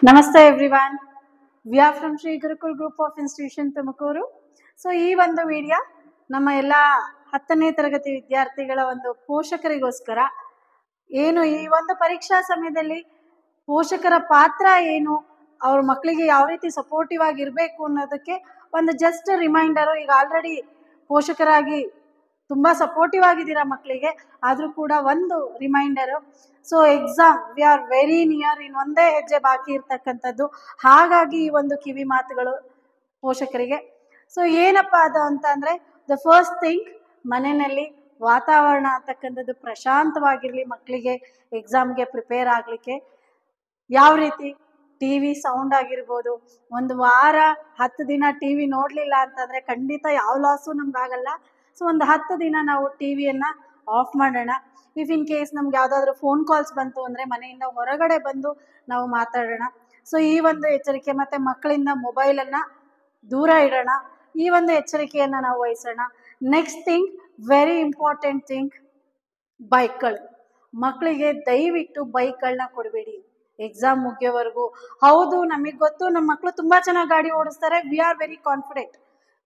Namaste everyone. We are from Sri Gurukul Group of Institution Tumakuru. So ಈ ಒಂದು video ನಮ್ಮ ಎಲ್ಲ 10ನೇ ತರಗತಿ ವಿದ್ಯಾರ್ಥಿಗಳ ಒಂದು ಪೋಷಕರಿಗೋಸ್ಕರ ಏನು ಈ ಒಂದು ಪರೀಕ್ಷಾ ಸಮಯದಲ್ಲಿ ಪೋಷಕರ ಪಾತ್ರ ಏನು, ಅವ್ರ ಮಕ್ಕಳಿಗೆ ಯಾವ ರೀತಿ ಸಪೋರ್ಟಿವ್ ಆಗಿರಬೇಕು ಅನ್ನೋದಕ್ಕೆ ಒಂದು ಜಸ್ಟ್ ರಿಮೈಂಡರು. ಈಗ ಆಲ್ರೆಡಿ ಪೋಷಕರಾಗಿ ತುಂಬ ಸಪೋರ್ಟಿವ್ ಆಗಿದ್ದೀರಾ ಮಕ್ಕಳಿಗೆ, ಆದರೂ ಕೂಡ ಒಂದು reminder. So exam we are very near, ಇನ್ನೊಂದೇ ಹೆಜ್ಜೆ ಬಾಕಿ ಇರ್ತಕ್ಕಂಥದ್ದು. ಹಾಗಾಗಿ ಈ ಒಂದು ಕಿವಿ ಮಾತುಗಳು ಪೋಷಕರಿಗೆ. ಸೊ ಏನಪ್ಪ ಅದು ಅಂತ ಅಂದರೆ, ದ ಫಸ್ಟ್ ಥಿಂಗ್, ಮನೆಯಲ್ಲಿ ವಾತಾವರಣ ಅಂತಕ್ಕಂಥದ್ದು ಪ್ರಶಾಂತವಾಗಿರಲಿ. ಮಕ್ಕಳಿಗೆ ಎಕ್ಸಾಮ್ಗೆ ಪ್ರಿಪೇರ್ ಆಗಲಿಕ್ಕೆ ಯಾವ ರೀತಿ ಟಿ ವಿ ಸೌಂಡ್ ಆಗಿರ್ಬೋದು, ಒಂದು ವಾರ 10 ದಿನ ಟಿ ವಿ ನೋಡಲಿಲ್ಲ ಅಂತಂದರೆ ಖಂಡಿತ ಯಾವ ಲಾಸು ನಮ್ಗಾಗಲ್ಲ. ಸೊ ಒಂದು 10 ದಿನ ನಾವು ಟಿ ವಿಯನ್ನು ಆಫ್ ಮಾಡೋಣ. ಇಫ್ ಇನ್ ಕೇಸ್ ನಮ್ಗೆ ಯಾವುದಾದ್ರೂ ಫೋನ್ ಕಾಲ್ಸ್ ಬಂತು ಅಂದರೆ ಮನೆಯಿಂದ ಹೊರಗಡೆ ಬಂದು ನಾವು ಮಾತಾಡೋಣ. ಸೊ ಈ ಒಂದು ಎಚ್ಚರಿಕೆ, ಮತ್ತು ಮಕ್ಕಳಿಂದ ಮೊಬೈಲನ್ನು ದೂರ ಇಡೋಣ. ಈ ಒಂದು ಎಚ್ಚರಿಕೆಯನ್ನು ನಾವು ವಹಿಸೋಣ. Next thing, very important thing, ಬೈಕ್ಗಳು. ಮಕ್ಕಳಿಗೆ ದಯವಿಟ್ಟು ಬೈಕ್ಗಳನ್ನ ಕೊಡಬೇಡಿ ಎಕ್ಸಾಮ್ ಮುಗಿಯೋವರೆಗೂ. ಹೌದು, ನಮಗೆ ಗೊತ್ತು ನಮ್ಮ ಮಕ್ಕಳು ತುಂಬ ಚೆನ್ನಾಗಿ ಗಾಡಿ ಓಡಿಸ್ತಾರೆ, ವಿ ಆರ್ ವೆರಿ ಕಾನ್ಫಿಡೆಂಟ್,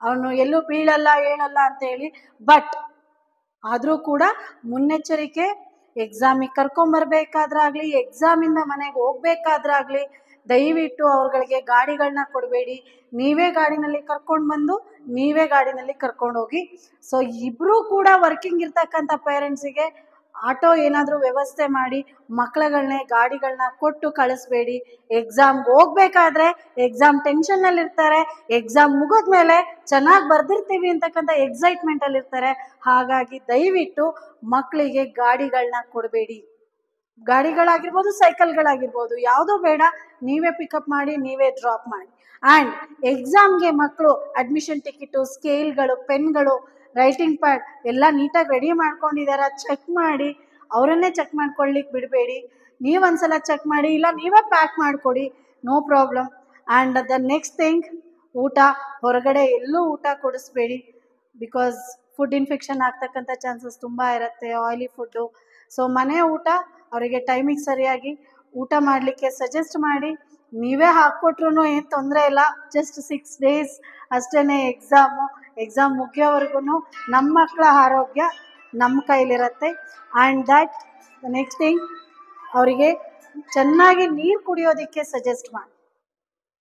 ಅವನು ಎಲ್ಲೂ ಬೀಳಲ್ಲ ಏಳಲ್ಲ ಅಂತ ಹೇಳಿ. ಬಟ್ ಆದರೂ ಕೂಡ ಮುನ್ನೆಚ್ಚರಿಕೆ, ಎಕ್ಸಾಮಿಗೆ ಕರ್ಕೊಂಬರ್ಬೇಕಾದ್ರಾಗಲಿ, ಎಕ್ಸಾಮಿಂದ ಮನೆಗೆ ಹೋಗ್ಬೇಕಾದ್ರಾಗಲಿ ದಯವಿಟ್ಟು ಅವ್ರುಗಳಿಗೆ ಗಾಡಿಗಳನ್ನ ಕೊಡಬೇಡಿ. ನೀವೇ ಗಾಡಿನಲ್ಲಿ ಕರ್ಕೊಂಡು ಬಂದು ನೀವೇ ಗಾಡಿನಲ್ಲಿ ಕರ್ಕೊಂಡು ಹೋಗಿ. ಸೊ ಇಬ್ಬರೂ ಕೂಡ ವರ್ಕಿಂಗ್ ಇರ್ತಕ್ಕಂಥ ಪೇರೆಂಟ್ಸಿಗೆ ಆಟೋ ಏನಾದರೂ ವ್ಯವಸ್ಥೆ ಮಾಡಿ ಮಕ್ಕಳುಗಳನ್ನೇ ಗಾಡಿಗಳನ್ನ ಕೊಟ್ಟು ಕಳಿಸ್ಬೇಡಿ. ಎಕ್ಸಾಮ್ಗೆ ಹೋಗ್ಬೇಕಾದ್ರೆ ಎಕ್ಸಾಮ್ ಟೆನ್ಷನ್ನಲ್ಲಿರ್ತಾರೆ, ಎಕ್ಸಾಮ್ ಮುಗಿದ್ಮೇಲೆ ಚೆನ್ನಾಗಿ ಬರ್ದಿರ್ತೀವಿ ಅಂತಕ್ಕಂಥ ಎಕ್ಸೈಟ್ಮೆಂಟಲ್ಲಿರ್ತಾರೆ. ಹಾಗಾಗಿ ದಯವಿಟ್ಟು ಮಕ್ಕಳಿಗೆ ಗಾಡಿಗಳನ್ನ ಕೊಡಬೇಡಿ. ಗಾಡಿಗಳಾಗಿರ್ಬೋದು, ಸೈಕಲ್ಗಳಾಗಿರ್ಬೋದು, ಯಾವುದೋ ಬೇಡ, ನೀವೇ ಪಿಕಪ್ ಮಾಡಿ ನೀವೇ ಡ್ರಾಪ್ ಮಾಡಿ. ಆ್ಯಂಡ್ ಎಕ್ಸಾಮ್ಗೆ ಮಕ್ಕಳು ಅಡ್ಮಿಷನ್ ಟಿಕೆಟು, ಸ್ಕೇಲ್ಗಳು, ಪೆನ್ಗಳು, ರೈಟಿಂಗ್ ಪ್ಯಾಡ್ ಎಲ್ಲ ನೀಟಾಗಿ ರೆಡಿ ಮಾಡ್ಕೊಂಡಿದ್ದಾರೆ, ಚೆಕ್ ಮಾಡಿ. ಅವರನ್ನೇ ಚೆಕ್ ಮಾಡ್ಕೊಳ್ಳಿಕ್ಕೆ ಬಿಡಬೇಡಿ. ನೀವೊಂದ್ಸಲ ಚೆಕ್ ಮಾಡಿ, ಇಲ್ಲ ನೀವೇ ಪ್ಯಾಕ್ ಮಾಡಿಕೊಡಿ, no problem. And the next thing, ಊಟ ಹೊರಗಡೆ ಎಲ್ಲೂ ಊಟ ಕೊಡಿಸ್ಬೇಡಿ. ಬಿಕಾಸ್ ಫುಡ್ ಇನ್ಫೆಕ್ಷನ್ ಆಗ್ತಕ್ಕಂಥ ಚಾನ್ಸಸ್ ತುಂಬ ಇರುತ್ತೆ, ಆಯಿಲಿ ಫುಡ್ಡು. ಸೊ ಮನೆ ಊಟ ಅವರಿಗೆ ಟೈಮಿಗೆ ಸರಿಯಾಗಿ ಊಟ ಮಾಡಲಿಕ್ಕೆ ಸಜೆಸ್ಟ್ ಮಾಡಿ. ನೀವೇ ಹಾಕ್ಕೊಟ್ರು ಏನು ತೊಂದರೆ ಇಲ್ಲ, ಜಸ್ಟ್ 6 days ಅಷ್ಟೇ ಎಕ್ಸಾಮ್ ಮುಗಿಯೋವರೆಗೂ ನಮ್ಮ ಮಕ್ಕಳ ಆರೋಗ್ಯ ನಮ್ಮ ಕೈಲಿರುತ್ತೆ. ಆ್ಯಂಡ್ ದ್ಯಾಟ್ ನೆಕ್ಸ್ಟ್ ಥಿಂಗ್, ಅವರಿಗೆ ಚೆನ್ನಾಗಿ ನೀರು ಕುಡಿಯೋದಕ್ಕೆ ಸಜೆಸ್ಟ್ ಮಾಡಿ.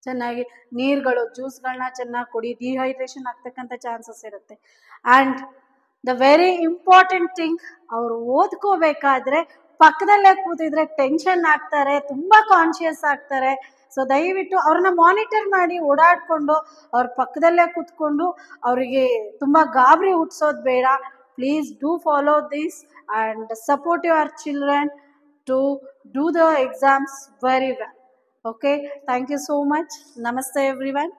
ಚೆನ್ನಾಗಿ ನೀರುಗಳು, ಜ್ಯೂಸ್ಗಳನ್ನ ಚೆನ್ನಾಗಿ ಕುಡಿ, ಡಿಹೈಡ್ರೇಷನ್ ಆಗ್ತಕ್ಕಂಥ ಚಾನ್ಸಸ್ ಇರುತ್ತೆ. And the very important thing, ಅವರು ಓದ್ಕೋಬೇಕಾದ್ರೆ ಪಕ್ಕದಲ್ಲೇ ಕೂತಿದ್ರೆ ಟೆನ್ಷನ್ ಆಗ್ತಾರೆ, ತುಂಬ ಕಾನ್ಷಿಯಸ್ ಆಗ್ತಾರೆ. ಸೊ ದಯವಿಟ್ಟು ಅವ್ರನ್ನ ಮಾನಿಟರ್ ಮಾಡಿ, ಓಡಾಡಿಕೊಂಡು ಅವ್ರ ಪಕ್ಕದಲ್ಲೇ ಕೂತ್ಕೊಂಡು ಅವರಿಗೆ ತುಂಬ ಗಾಬರಿ ಹುಟ್ಟಿಸೋದು ಬೇಡ. Please do follow this and support your children to do the exams very well. Okay, thank you so much. Namaste everyone.